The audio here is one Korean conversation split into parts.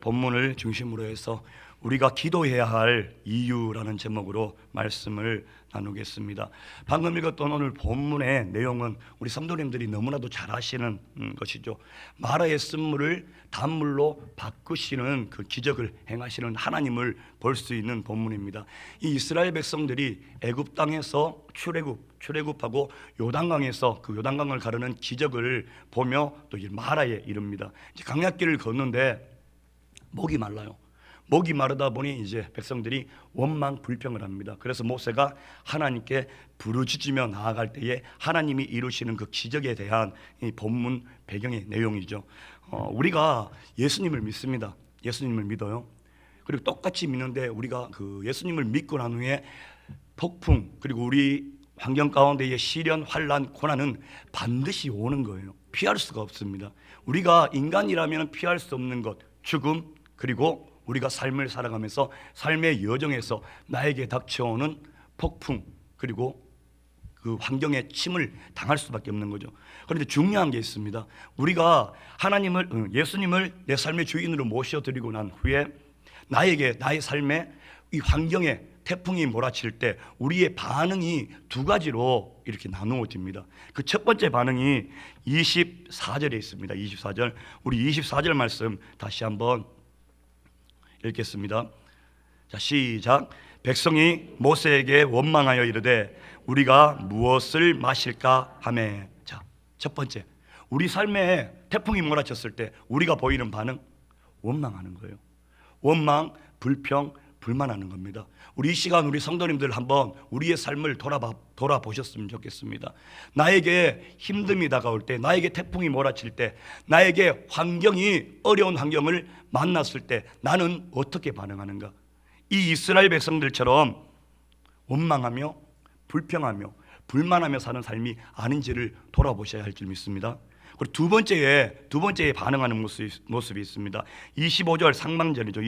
본문을 중심으로 해서 우리가 기도해야 할 이유라는 제목으로 말씀을 나누겠습니다. 방금 읽었던 오늘 본문의 내용은 우리 성도님들이 너무나도 잘 아시는 것이죠. 마라의 쓴물을 단물로 바꾸시는 그 기적을 행하시는 하나님을 볼 수 있는 본문입니다. 이 이스라엘 백성들이 애굽 땅에서 출애굽하고 요단강에서 그 요단강을 가르는 기적을 보며 또 마라에 이릅니다. 이제 강약길을 걷는데 목이 말라요. 목이 마르다 보니 이제 백성들이 원망 불평을 합니다. 그래서 모세가 하나님께 부르짖으며 나아갈 때에 하나님이 이루시는 그 기적에 대한 이 본문 배경의 내용이죠. 우리가 예수님을 믿습니다. 예수님을 믿어요. 그리고 똑같이 믿는데 우리가 그 예수님을 믿고 난 후에 폭풍 그리고 우리 환경 가운데의 시련, 환난, 고난은 반드시 오는 거예요. 피할 수가 없습니다. 우리가 인간이라면 피할 수 없는 것, 죽음, 그리고 우리가 삶을 살아가면서 삶의 여정에서 나에게 닥쳐오는 폭풍 그리고 그 환경에 침을 당할 수밖에 없는 거죠. 그런데 중요한 게 있습니다. 우리가 예수님을 내 삶의 주인으로 모셔드리고 난 후에 나의 삶에 이 환경에 태풍이 몰아칠 때 우리의 반응이 두 가지로 이렇게 나누어집니다. 그 첫 번째 반응이 24절에 있습니다. 24절. 우리 24절 말씀 다시 한번 읽겠습니다. 자, 시작. 백성이 모세에게 원망하여 이르되 우리가 무엇을 마실까 하매. 자, 첫 번째, 우리 삶에 태풍이 몰아쳤을 때 우리가 보이는 반응, 원망하는 거예요. 원망, 불평, 불만하는 겁니다. 우리 이 시간 우리 성도님들 한번 우리의 삶을 돌아보셨으면 좋겠습니다. 나에게 힘듦이 다가올 때, 나에게 태풍이 몰아칠 때, 나에게 어려운 환경을 만났을 때 나는 어떻게 반응하는가? 이 이스라엘 백성들처럼 원망하며 불평하며 불만하며 사는 삶이 아닌지를 돌아보셔야 할 줄 믿습니다. 그리고 두 번째에 반응하는 모습이 있습니다. 25절 상망절이죠.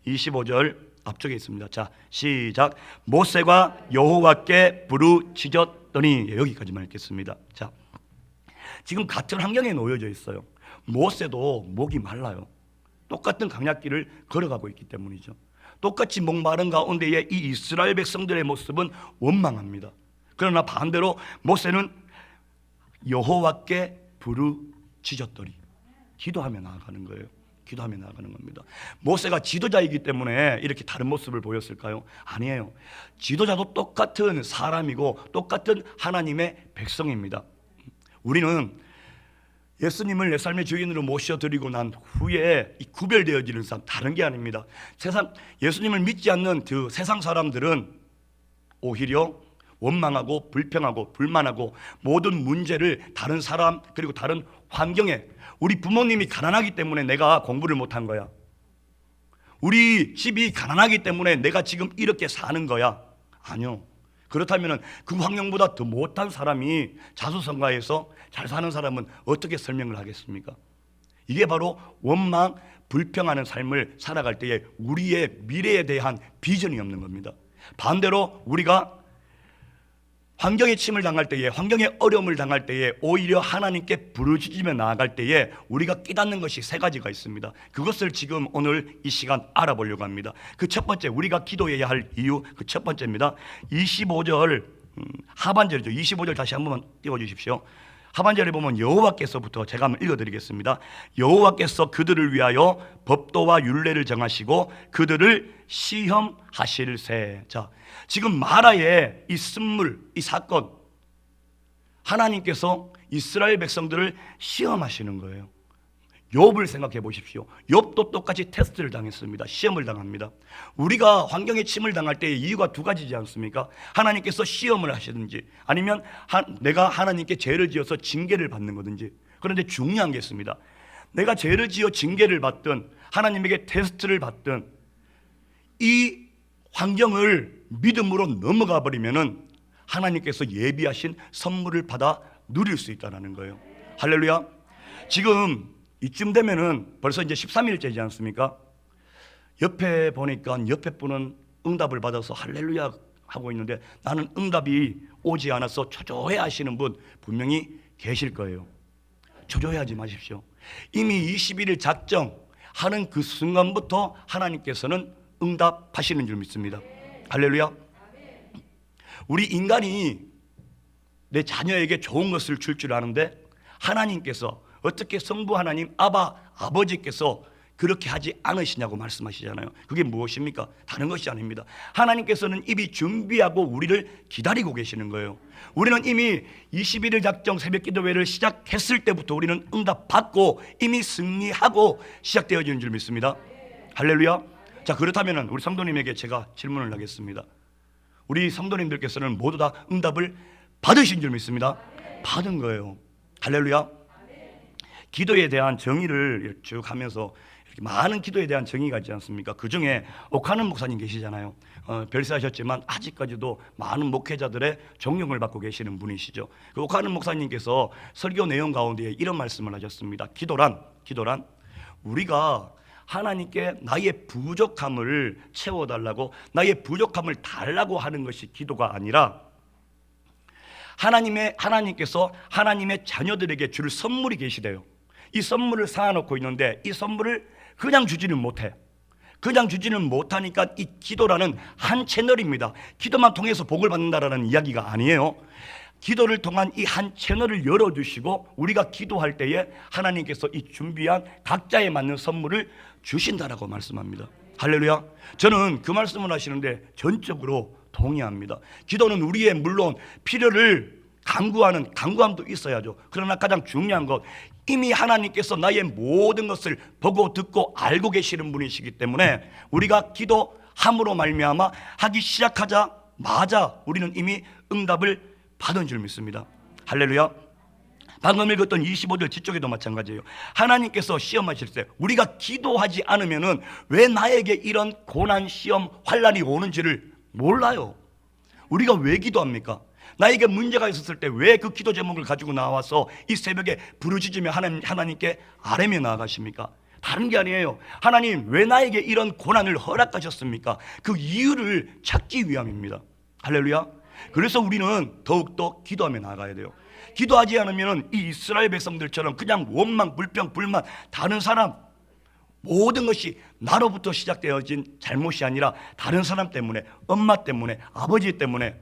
25절 앞쪽에 있습니다. 자, 시작. 모세가 여호와께 부르짖었더니, 여기까지만 읽겠습니다. 자, 지금 같은 환경에 놓여져 있어요. 모세도 목이 말라요. 똑같은 강약길을 걸어가고 있기 때문이죠. 똑같이 목마른 가운데에 이 이스라엘 백성들의 모습은 원망합니다. 그러나 반대로 모세는 여호와께 부르짖었더니, 기도하며 나아가는 거예요. 기도하며 나아가는 겁니다. 모세가 지도자이기 때문에 이렇게 다른 모습을 보였을까요? 아니에요. 지도자도 똑같은 사람이고 똑같은 하나님의 백성입니다. 우리는 예수님을 내 삶의 주인으로 모셔드리고 난 후에 이 구별되어지는 사람, 다른 게 아닙니다. 예수님을 믿지 않는 그 세상 사람들은 오히려 원망하고 불평하고 불만하고 모든 문제를 다른 사람 그리고 다른 환경에, 우리 부모님이 가난하기 때문에 내가 공부를 못한 거야, 우리 집이 가난하기 때문에 내가 지금 이렇게 사는 거야. 아니요. 그렇다면 그 환경보다 더 못한 사람이 자수성가해서 잘 사는 사람은 어떻게 설명을 하겠습니까? 이게 바로 원망, 불평하는 삶을 살아갈 때에 우리의 미래에 대한 비전이 없는 겁니다. 반대로 우리가 환경에 침을 당할 때에, 환경에 어려움을 당할 때에 오히려 하나님께 부르짖으며 나아갈 때에 우리가 깨닫는 것이 세 가지가 있습니다. 그것을 지금 오늘 이 시간 알아보려고 합니다. 그 첫 번째, 우리가 기도해야 할 이유, 그 첫 번째입니다. 25절 하반절이죠. 25절 다시 한번 띄워주십시오. 하반절에 보면 여호와께서부터 제가 한번 읽어드리겠습니다. 여호와께서 그들을 위하여 법도와 율례를 정하시고 그들을 시험하실세. 자, 지금 마라의 이 쓴물, 이 사건, 하나님께서 이스라엘 백성들을 시험하시는 거예요. 욥을 생각해 보십시오. 욥도 똑같이 테스트를 당했습니다. 시험을 당합니다. 우리가 환경에 침을 당할 때의 이유가 두 가지지 않습니까? 하나님께서 시험을 하시든지 아니면 내가 하나님께 죄를 지어서 징계를 받는 거든지. 그런데 중요한 게 있습니다. 내가 죄를 지어 징계를 받든 하나님에게 테스트를 받든 이 환경을 믿음으로 넘어가 버리면은 하나님께서 예비하신 선물을 받아 누릴 수 있다는 거예요. 할렐루야. 지금 이쯤 되면은 벌써 이제 13일째지 않습니까? 옆에 보니까 옆에 분은 응답을 받아서 할렐루야 하고 있는데 나는 응답이 오지 않아서 초조해 하시는 분 분명히 계실 거예요. 초조해하지 마십시오. 이미 21일 작정, 하는 그 순간부터 하나님께서는 응답하시는 줄 믿습니다. 할렐루야. 우리 인간이 내 자녀에게 좋은 것을 줄 아는데 하나님께서 어떻게 성부 하나님 아버지께서 그렇게 하지 않으시냐고 말씀하시잖아요. 그게 무엇입니까? 다른 것이 아닙니다. 하나님께서는 이미 준비하고 우리를 기다리고 계시는 거예요. 우리는 이미 21일 작정 새벽기도회를 시작했을 때부터 우리는 응답받고 이미 승리하고 시작되어지는 줄 믿습니다. 할렐루야. 자, 그렇다면 우리 성도님에게 제가 질문을 하겠습니다. 우리 성도님들께서는 모두 다 응답을 받으신 줄 믿습니다. 받은 거예요. 할렐루야. 기도에 대한 정의를 쭉 하면서 많은 기도에 대한 정의가 있지 않습니까? 그 중에 옥하는 목사님 계시잖아요. 별세하셨지만 아직까지도 많은 목회자들의 존경을 받고 계시는 분이시죠. 그 옥하는 목사님께서 설교 내용 가운데 이런 말씀을 하셨습니다. 기도란 우리가 하나님께 나의 부족함을 채워달라고, 나의 부족함을 달라고 하는 것이 기도가 아니라 하나님께서 하나님의 자녀들에게 줄 선물이 계시대요. 이 선물을 쌓아놓고 있는데 이 선물을 그냥 주지는 못해. 그냥 주지는 못하니까 이 기도라는 한 채널입니다. 기도만 통해서 복을 받는다라는 이야기가 아니에요. 기도를 통한 이 한 채널을 열어주시고 우리가 기도할 때에 하나님께서 이 준비한 각자에 맞는 선물을 주신다라고 말씀합니다. 할렐루야. 저는 그 말씀을 하시는데 전적으로 동의합니다. 기도는 우리의 물론 필요를 간구하는 간구함도 있어야죠. 그러나 가장 중요한 것, 이미 하나님께서 나의 모든 것을 보고 듣고 알고 계시는 분이시기 때문에 우리가 기도함으로 말미암아 하기 시작하자마자 우리는 이미 응답을 받은 줄 믿습니다. 할렐루야. 방금 읽었던 25절 뒤쪽에도 마찬가지예요. 하나님께서 시험하실 때 우리가 기도하지 않으면은 왜 나에게 이런 고난, 시험, 환난이 오는지를 몰라요. 우리가 왜 기도합니까? 나에게 문제가 있었을 때 왜 그 기도 제목을 가지고 나와서 이 새벽에 부르짖으며 하나님께 아뢰며 나아가십니까? 다른 게 아니에요. 하나님, 왜 나에게 이런 고난을 허락하셨습니까? 그 이유를 찾기 위함입니다. 할렐루야. 그래서 우리는 더욱더 기도하며 나아가야 돼요. 기도하지 않으면 이 이스라엘 백성들처럼 그냥 원망, 불평, 불만, 다른 사람, 모든 것이 나로부터 시작되어진 잘못이 아니라 다른 사람 때문에, 엄마 때문에, 아버지 때문에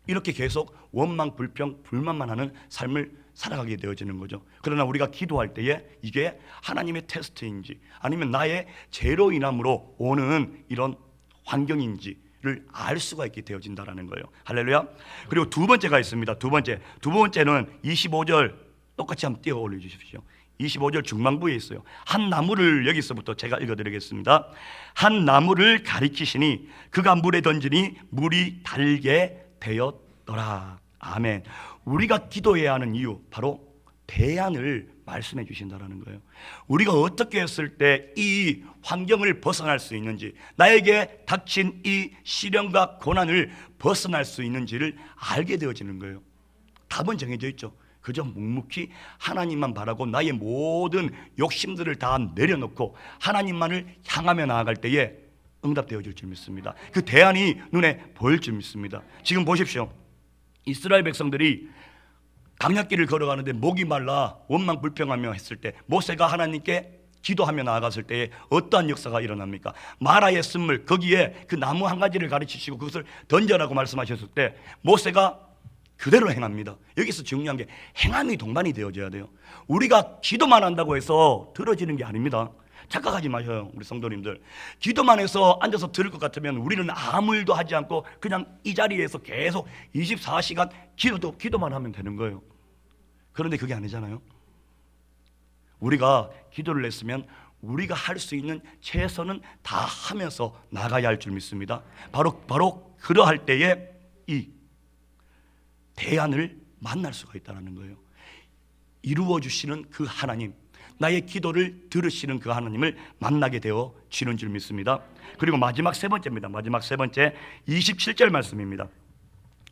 이렇게 계속 원망, 불평, 불만만 하는 삶을 살아가게 되어지는 거죠. 그러나 우리가 기도할 때에 이게 하나님의 테스트인지 아니면 나의 죄로 인함으로 오는 이런 환경인지를 알 수가 있게 되어진다라는 거예요. 할렐루야. 그리고 두 번째가 있습니다. 두 번째는 25절 똑같이 한번 띄워 올려주십시오. 25절 중반부에 있어요. 한 나무를, 여기서부터 제가 읽어드리겠습니다. 한 나무를 가리키시니 그가 물에 던지니 물이 달게 되었더라. 아멘. 우리가 기도해야 하는 이유, 바로 대안을 말씀해 주신다라는 거예요. 우리가 어떻게 했을 때 이 환경을 벗어날 수 있는지, 나에게 닥친 이 시련과 고난을 벗어날 수 있는지를 알게 되어지는 거예요. 답은 정해져 있죠. 그저 묵묵히 하나님만 바라고 나의 모든 욕심들을 다 내려놓고 하나님만을 향하며 나아갈 때에 응답되어질 줄 믿습니다. 그 대안이 눈에 보일 줄 믿습니다. 지금 보십시오. 이스라엘 백성들이 광야길을 걸어가는데 목이 말라 원망 불평하며 했을 때 모세가 하나님께 기도하며 나아갔을 때에 어떠한 역사가 일어납니까? 마라의 쓴물, 거기에 그 나무 한 가지를 가르치시고 그것을 던져라고 말씀하셨을 때 모세가 그대로 행합니다. 여기서 중요한 게 행함이 동반이 되어져야 돼요. 우리가 기도만 한다고 해서 들어지는 게 아닙니다. 착각하지 마셔요, 우리 성도님들. 기도만 해서 앉아서 들을 것 같으면 우리는 아무 일도 하지 않고 그냥 이 자리에서 계속 24시간 기도만 하면 되는 거예요. 그런데 그게 아니잖아요. 우리가 기도를 했으면 우리가 할 수 있는 최선은 다 하면서 나가야 할 줄 믿습니다. 바로 그러할 때에 이 대안을 만날 수가 있다는 거예요. 이루어 주시는 그 하나님, 나의 기도를 들으시는 그 하나님을 만나게 되어지는 줄 믿습니다. 그리고 마지막 세 번째입니다. 마지막 세 번째 27절 말씀입니다.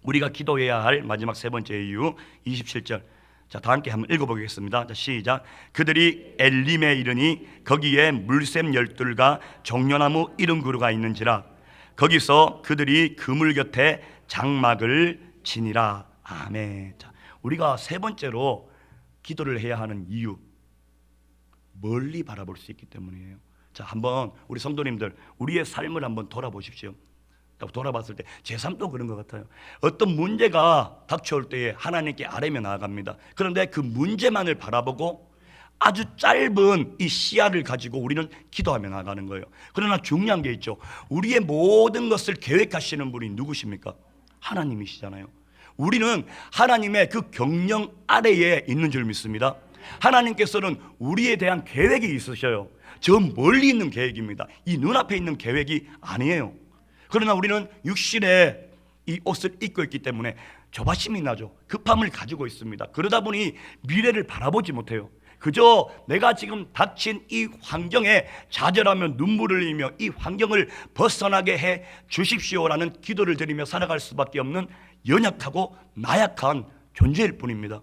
우리가 기도해야 할 마지막 세 번째 이유 27절. 자, 다 함께 한번 읽어보겠습니다. 자, 시작. 그들이 엘림에 이르니 거기에 물샘 12가 종려나무 70그루가 있는지라 거기서 그들이 그물 곁에 장막을 지니라. 아멘. 자, 우리가 세 번째로 기도를 해야 하는 이유, 멀리 바라볼 수 있기 때문이에요. 자, 한번 우리 성도님들 우리의 삶을 한번 돌아보십시오. 돌아봤을 때 제 삶도 그런 것 같아요. 어떤 문제가 닥쳐올 때에 하나님께 아뢰며 나아갑니다. 그런데 그 문제만을 바라보고 아주 짧은 이 시야를 가지고 우리는 기도하며 나아가는 거예요. 그러나 중요한 게 있죠. 우리의 모든 것을 계획하시는 분이 누구십니까? 하나님이시잖아요. 우리는 하나님의 그 경영 아래에 있는 줄 믿습니다. 하나님께서는 우리에 대한 계획이 있으셔요. 저 멀리 있는 계획입니다. 이 눈앞에 있는 계획이 아니에요. 그러나 우리는 육신의 이 옷을 입고 있기 때문에 조바심이 나죠. 급함을 가지고 있습니다. 그러다 보니 미래를 바라보지 못해요. 그저 내가 지금 닥친 이 환경에 좌절하며 눈물을 흘리며 이 환경을 벗어나게 해 주십시오라는 기도를 드리며 살아갈 수밖에 없는 연약하고 나약한 존재일 뿐입니다.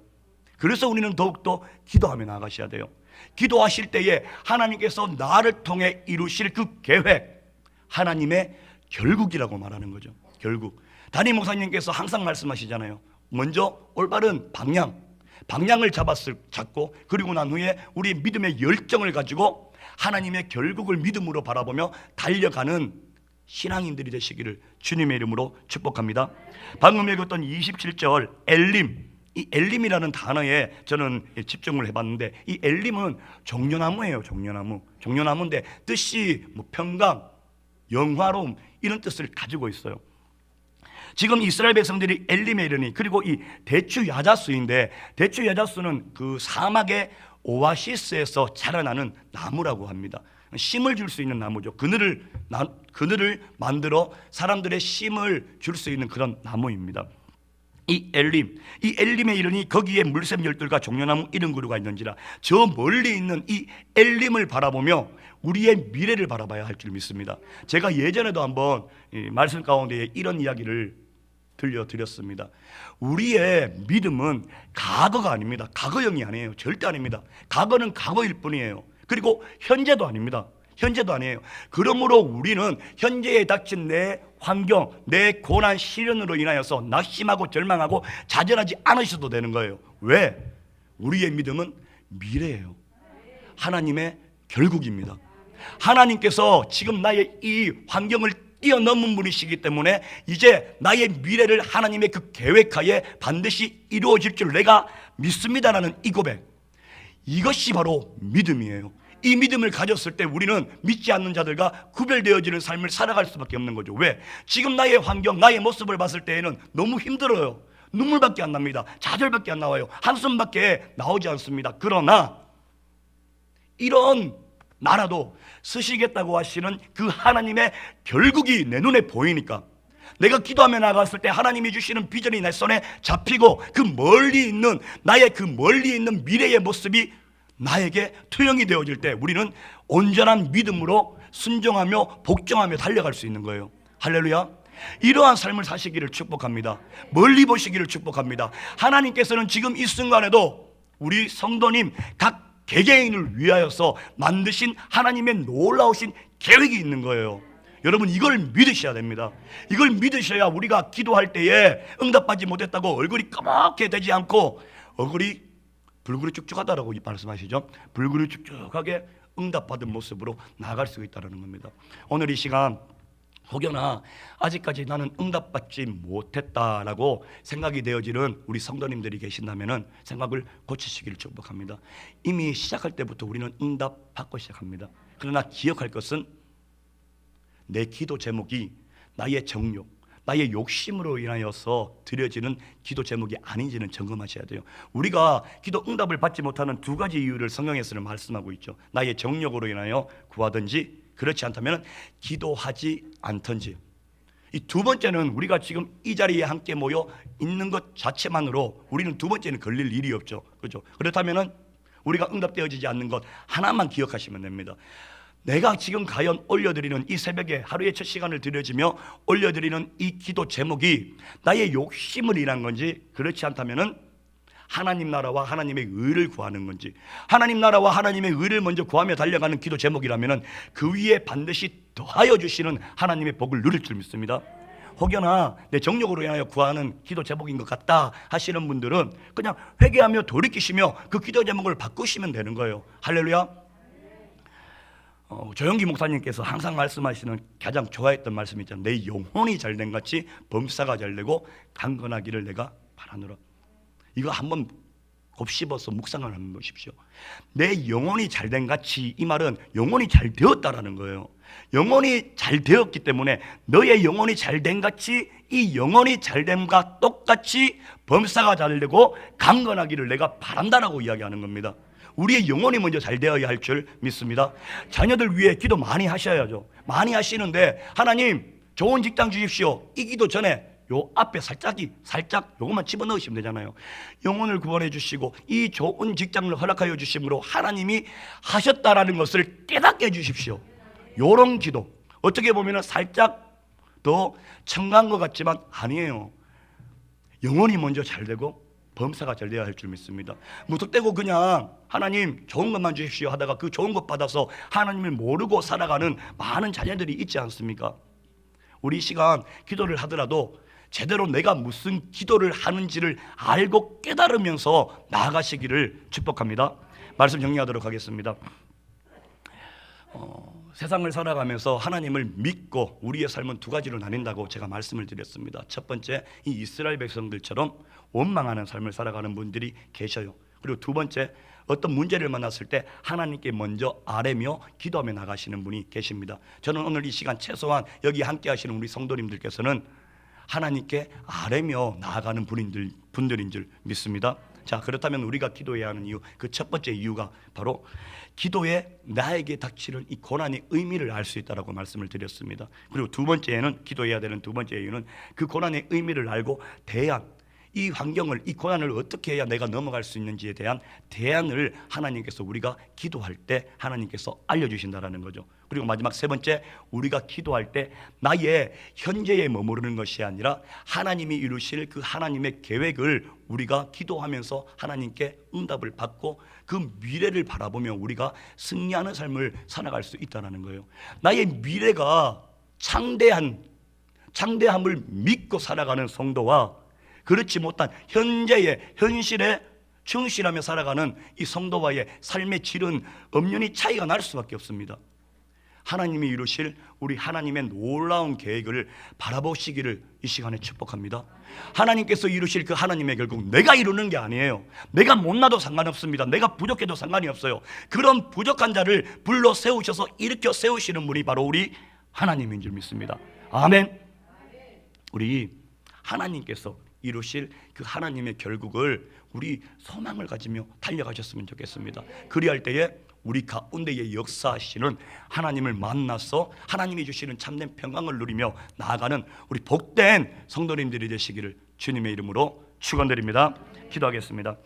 그래서 우리는 더욱더 기도하며 나아가셔야 돼요. 기도하실 때에 하나님께서 나를 통해 이루실 그 계획, 하나님의 결국이라고 말하는 거죠. 결국. 담임 목사님께서 항상 말씀하시잖아요. 먼저 올바른 방향을 잡고, 그리고 난 후에 우리의 믿음의 열정을 가지고 하나님의 결국을 믿음으로 바라보며 달려가는 신앙인들이 되시기를 주님의 이름으로 축복합니다. 방금 읽었던 27절 엘림, 이 엘림이라는 단어에 저는 집중을 해봤는데, 이 엘림은 종려나무예요. 종려나무인데 뜻이 평강, 영화로움 이런 뜻을 가지고 있어요. 지금 이스라엘 백성들이 엘림에 이르니, 그리고 이 대추 야자수인데, 대추 야자수는 그 사막의 오아시스에서 자라나는 나무라고 합니다. 심을 줄 수 있는 나무죠. 그늘을 만들어 사람들의 심을 줄 수 있는 그런 나무입니다. 이 엘림에 이르니 거기에 물샘 열둘과 종려나무 70그루가 있는지라. 저 멀리 있는 이 엘림을 바라보며 우리의 미래를 바라봐야 할 줄 믿습니다. 제가 예전에도 한번 말씀 가운데 이런 이야기를 들려드렸습니다. 우리의 믿음은 과거가 아닙니다. 과거형이 아니에요. 절대 아닙니다. 과거는 과거일 뿐이에요. 그리고 현재도 아닙니다. 현재도 아니에요. 그러므로 우리는 현재에 닥친 내 환경, 내 고난 시련으로 인하여서 낙심하고 절망하고 좌절하지 않으셔도 되는 거예요. 왜? 우리의 믿음은 미래예요. 하나님의 결국입니다. 하나님께서 지금 나의 이 환경을 뛰어넘은 분이시기 때문에 이제 나의 미래를 하나님의 그 계획하에 반드시 이루어질 줄 내가 믿습니다라는 이 고백, 이것이 바로 믿음이에요. 이 믿음을 가졌을 때 우리는 믿지 않는 자들과 구별되어지는 삶을 살아갈 수밖에 없는 거죠. 왜? 지금 나의 환경, 나의 모습을 봤을 때에는 너무 힘들어요. 눈물밖에 안 납니다. 좌절밖에 안 나와요. 한숨밖에 나오지 않습니다. 그러나 이런 나라도 쓰시겠다고 하시는 그 하나님의 결국이 내 눈에 보이니까, 내가 기도하며 나갔을 때 하나님이 주시는 비전이 내 손에 잡히고 그 멀리 있는 나의 그 멀리 있는 미래의 모습이 나에게 투영이 되어질 때 우리는 온전한 믿음으로 순종하며 복종하며 달려갈 수 있는 거예요. 할렐루야. 이러한 삶을 사시기를 축복합니다. 멀리 보시기를 축복합니다. 하나님께서는 지금 이 순간에도 우리 성도님 각 개개인을 위하여서 만드신 하나님의 놀라우신 계획이 있는 거예요. 여러분, 이걸 믿으셔야 됩니다. 이걸 믿으셔야 우리가 기도할 때에 응답받지 못했다고 얼굴이 까맣게 되지 않고, 얼굴이 불그루 쭉쭉하다라고 말씀하시죠. 불그루 쭉쭉하게 응답받은 모습으로 나아갈 수 있다는 겁니다. 오늘 이 시간 혹여나 아직까지 나는 응답받지 못했다라고 생각이 되어지는 우리 성도님들이 계신다면 생각을 고치시기를 축복합니다. 이미 시작할 때부터 우리는 응답받고 시작합니다. 그러나 기억할 것은 내 기도 제목이 나의 정욕, 나의 욕심으로 인하여서 드려지는 기도 제목이 아닌지는 점검하셔야 돼요. 우리가 기도 응답을 받지 못하는 두 가지 이유를 성경에서는 말씀하고 있죠. 나의 정욕으로 인하여 구하든지, 그렇지 않다면 기도하지 않든지. 이 두 번째는 우리가 지금 이 자리에 함께 모여 있는 것 자체만으로 우리는 두 번째는 걸릴 일이 없죠. 그렇죠? 그렇다면 우리가 응답되어지지 않는 것 하나만 기억하시면 됩니다. 내가 지금 과연 올려드리는 이 새벽에 하루의 첫 시간을 드려지며 올려드리는 이 기도 제목이 나의 욕심을 인한 건지, 그렇지 않다면 하나님 나라와 하나님의 의를 구하는 건지, 하나님 나라와 하나님의 의를 먼저 구하며 달려가는 기도 제목이라면 그 위에 반드시 더하여 주시는 하나님의 복을 누릴 줄 믿습니다. 혹여나 내 정욕으로 인하여 구하는 기도 제목인 것 같다 하시는 분들은 그냥 회개하며 돌이키시며 그 기도 제목을 바꾸시면 되는 거예요. 할렐루야. 조영기 목사님께서 항상 말씀하시는 가장 좋아했던 말씀이 있잖아요. 내 영혼이 잘된 같이 범사가 잘되고 강건하기를 내가 바라노라. 이거 한번 곱씹어서 묵상을 한번 보십시오. 내 영혼이 잘된 같이, 이 말은 영혼이 잘 되었다라는 거예요. 영혼이 잘 되었기 때문에 너의 영혼이 잘된 같이 이 영혼이 잘됨과 똑같이 범사가 잘되고 강건하기를 내가 바란다라고 이야기하는 겁니다. 우리의 영혼이 먼저 잘 되어야 할 줄 믿습니다. 자녀들 위해 기도 많이 하셔야죠. 많이 하시는데 하나님 좋은 직장 주십시오, 이 기도 전에 요 앞에 살짝 요것만 집어넣으시면 되잖아요. 영혼을 구원해 주시고 이 좋은 직장을 허락하여 주심으로 하나님이 하셨다라는 것을 깨닫게 해 주십시오. 요런 기도, 어떻게 보면 살짝 더 첨가한 것 같지만 아니에요. 영혼이 먼저 잘 되고 범사가 잘 되어야 할 줄 믿습니다. 무턱대고 그냥 하나님 좋은 것만 주십시오 하다가 그 좋은 것 받아서 하나님을 모르고 살아가는 많은 자녀들이 있지 않습니까? 우리 이 시간 기도를 하더라도 제대로 내가 무슨 기도를 하는지를 알고 깨달으면서 나아가시기를 축복합니다. 말씀 정리하도록 하겠습니다. 세상을 살아가면서 하나님을 믿고 우리의 삶은 두 가지로 나뉜다고 제가 말씀을 드렸습니다. 첫 번째, 이 이스라엘 백성들처럼 원망하는 삶을 살아가는 분들이 계셔요. 그리고 두 번째, 어떤 문제를 만났을 때 하나님께 먼저 아뢰며 기도하며 나가시는 분이 계십니다. 저는 오늘 이 시간 최소한 여기 함께 하시는 우리 성도님들께서는 하나님께 아뢰며 나아가는 분들인 줄 믿습니다. 자, 그렇다면 우리가 기도해야 하는 이유, 그 첫 번째 이유가 바로 기도에 나에게 닥치는 이 고난의 의미를 알 수 있다라고 말씀을 드렸습니다. 그리고 두 번째는, 기도해야 되는 두 번째 이유는 그 고난의 의미를 알고 이 환경을, 이 고난을 어떻게 해야 내가 넘어갈 수 있는지에 대한 대안을 하나님께서 우리가 기도할 때 하나님께서 알려주신다라는 거죠. 그리고 마지막 세 번째, 우리가 기도할 때 나의 현재에 머무르는 것이 아니라 하나님이 이루실 그 하나님의 계획을 우리가 기도하면서 하나님께 응답을 받고 그 미래를 바라보며 우리가 승리하는 삶을 살아갈 수 있다는 거예요. 나의 미래가 창대함을 믿고 살아가는 성도와 그렇지 못한 현실에 충실하며 살아가는 이 성도와의 삶의 질은 엄연히 차이가 날 수밖에 없습니다. 하나님이 이루실 우리 하나님의 놀라운 계획을 바라보시기를 이 시간에 축복합니다. 하나님께서 이루실 그 하나님의 결국 내가 이루는 게 아니에요. 내가 못나도 상관없습니다. 내가 부족해도 상관이 없어요. 그런 부족한 자를 불러 세우셔서 일으켜 세우시는 분이 바로 우리 하나님인 줄 믿습니다. 아멘. 우리 하나님께서 이루실 그 하나님의 결국을 우리 소망을 가지며 달려가셨으면 좋겠습니다. 그리할 때에 우리 가운데에 역사하시는 하나님을 만나서 하나님이 주시는 참된 평강을 누리며 나아가는 우리 복된 성도님들이 되시기를 주님의 이름으로 축원드립니다. 기도하겠습니다.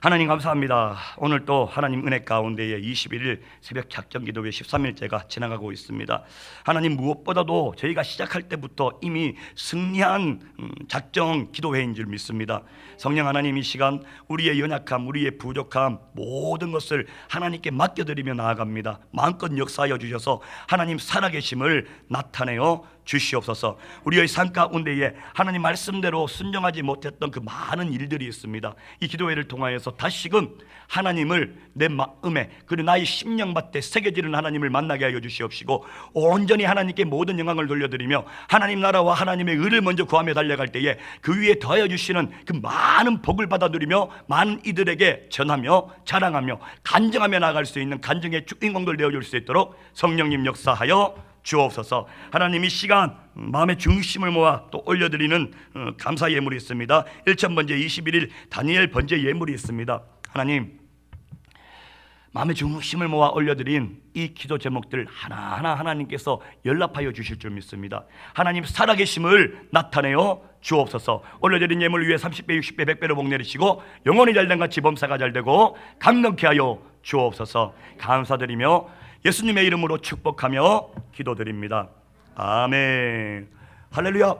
하나님 감사합니다. 오늘 또 하나님 은혜 가운데에 21일 새벽 작정기도회 13일째가 지나가고 있습니다. 하나님, 무엇보다도 저희가 시작할 때부터 이미 승리한 작정 기도회인 줄 믿습니다. 성령 하나님, 이 시간 우리의 연약함, 우리의 부족함 모든 것을 하나님께 맡겨드리며 나아갑니다. 마음껏 역사하여 주셔서 하나님 살아계심을 나타내어 주시옵소서. 우리의 삶 가운데에 하나님 말씀대로 순종하지 못했던 그 많은 일들이 있습니다. 이 기도회를 통하여서 다시금 하나님을 내 마음에 그리고 나의 심령밭에 새겨지는 하나님을 만나게 하여 주시옵시고 온전히 하나님께 모든 영광을 돌려드리며 하나님 나라와 하나님의 의를 먼저 구하며 달려갈 때에 그 위에 더하여 주시는 그 많은 복을 받아 누리며 많은 이들에게 전하며 자랑하며 간증하며 나아갈 수 있는 간증의 주인공들 되어줄 수 있도록 성령님 역사하여 주옵소서. 하나님, 이 시간 마음의 중심을 모아 또 올려드리는 감사 예물이 있습니다. 1000번째 21일 다니엘 번제 예물이 있습니다. 하나님, 마음의 중심을 모아 올려드린 이 기도 제목들 하나하나 하나님께서 연락하여 주실 줄 믿습니다. 하나님 살아계심을 나타내어 주옵소서. 올려드린 예물 위에 30배 60배 100배로 복 내리시고 영혼이 잘된 같이 범사가 잘되고 강건케 하여 주옵소서. 감사드리며 예수님의 이름으로 축복하며 기도드립니다. 아멘. 할렐루야.